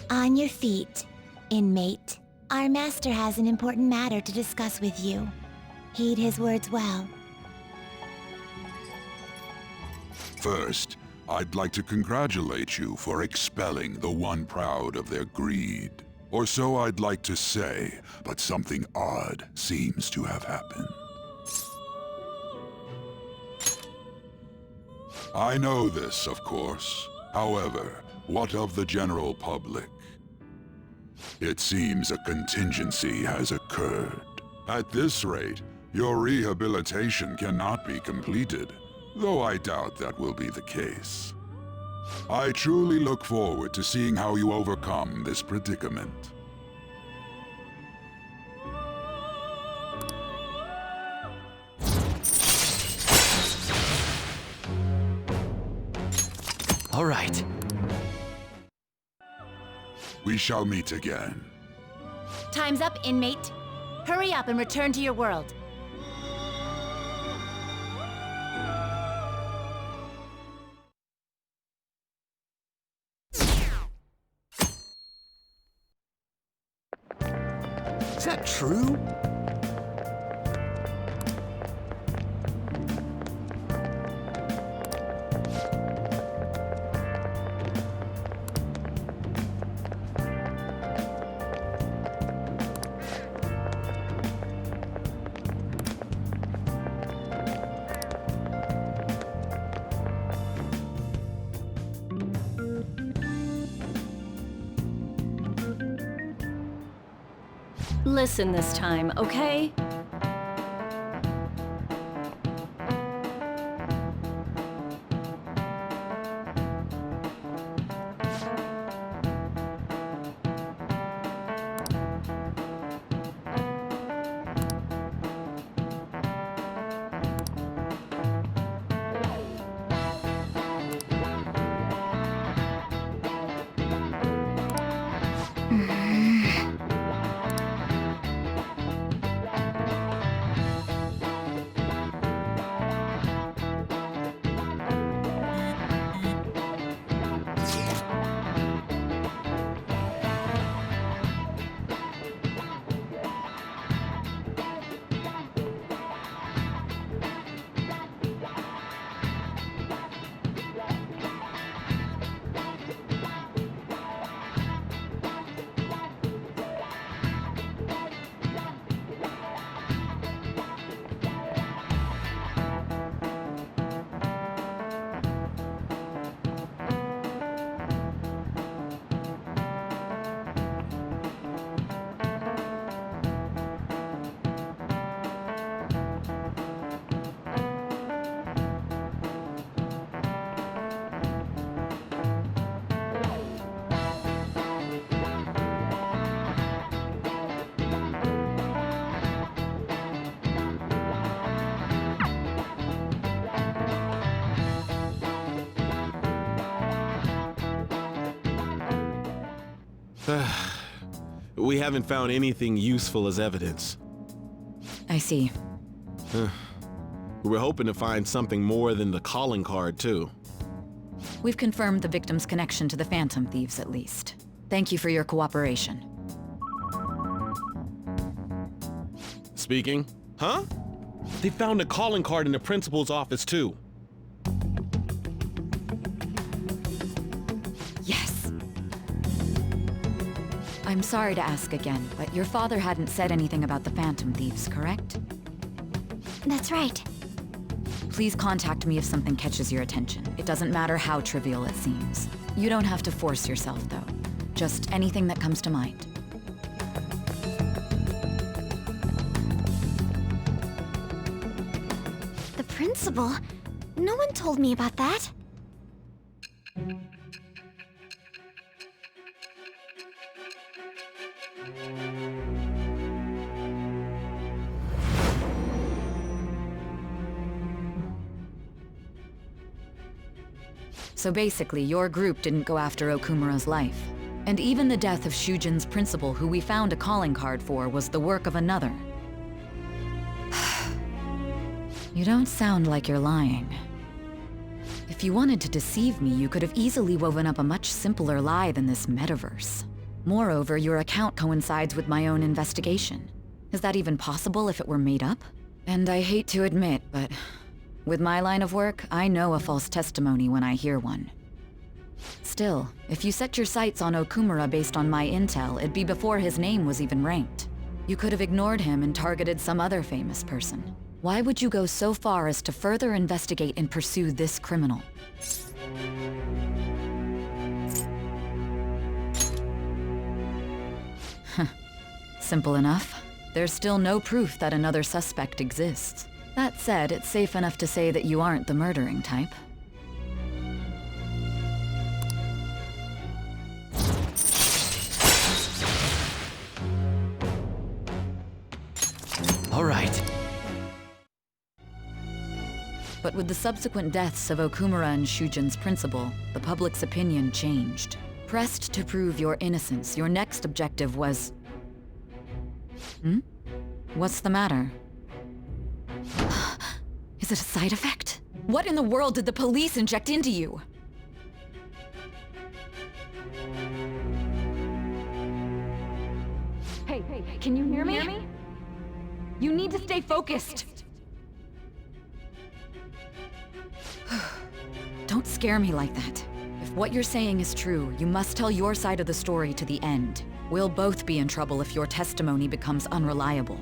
On your feet, inmate. Our master has an important matter to discuss with you. Heed his words well. First, I'd like to congratulate you for expelling the one proud of their greed. Or so I'd like to say, but something odd seems to have happened. I know this, of course. However, what of the general public? It seems a contingency has occurred. At this rate, your rehabilitation cannot be completed, though I doubt that will be the case. I truly look forward to seeing how you overcome this predicament. All right. We shall meet again. Time's up, inmate. Hurry up and return to your world. Is that true? Listen this time, okay? We haven't found anything useful as evidence. I see. We were hoping to find something more than the calling card, too. We've confirmed the victim's connection to the Phantom Thieves, at least. Thank you for your cooperation. Speaking? Huh? They found a calling card in the principal's office, too. Yes. I'm sorry to ask again, but your father hadn't said anything about the Phantom Thieves, correct? That's right. Please contact me if something catches your attention. It doesn't matter how trivial it seems. You don't have to force yourself, though. Just anything that comes to mind. The principal? No one told me about that. So basically, your group didn't go after Okumura's life. And even the death of Shujin's principal, who we found a calling card for, was the work of another. You don't sound like you're lying. If you wanted to deceive me, you could have easily woven up a much simpler lie than this metaverse. Moreover, your account coincides with my own investigation. Is that even possible if it were made up? And I hate to admit, but with my line of work, I know a false testimony when I hear one. Still, if you set your sights on Okumura based on my intel, it'd be before his name was even ranked. You could have ignored him and targeted some other famous person. Why would you go so far as to further investigate and pursue this criminal? Simple enough. There's still no proof that another suspect exists. That said, it's safe enough to say that you aren't the murdering type. All right. But with the subsequent deaths of Okumura and Shujin's principal, the public's opinion changed. Pressed to prove your innocence, your next objective was... What's the matter? Is it a side effect? What in the world did the police inject into you? Hey, can you hear me? You need to stay focused! Don't scare me like that. If what you're saying is true, you must tell your side of the story to the end. We'll both be in trouble if your testimony becomes unreliable.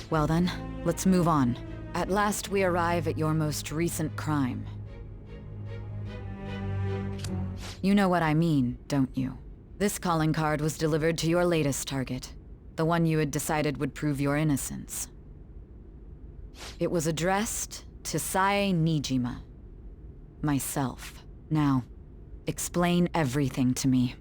Well then, let's move on. At last we arrive at your most recent crime. You know what I mean, don't you? This calling card was delivered to your latest target, the one you had decided would prove your innocence. It was addressed to Sae Niijima. Myself. Now, explain everything to me.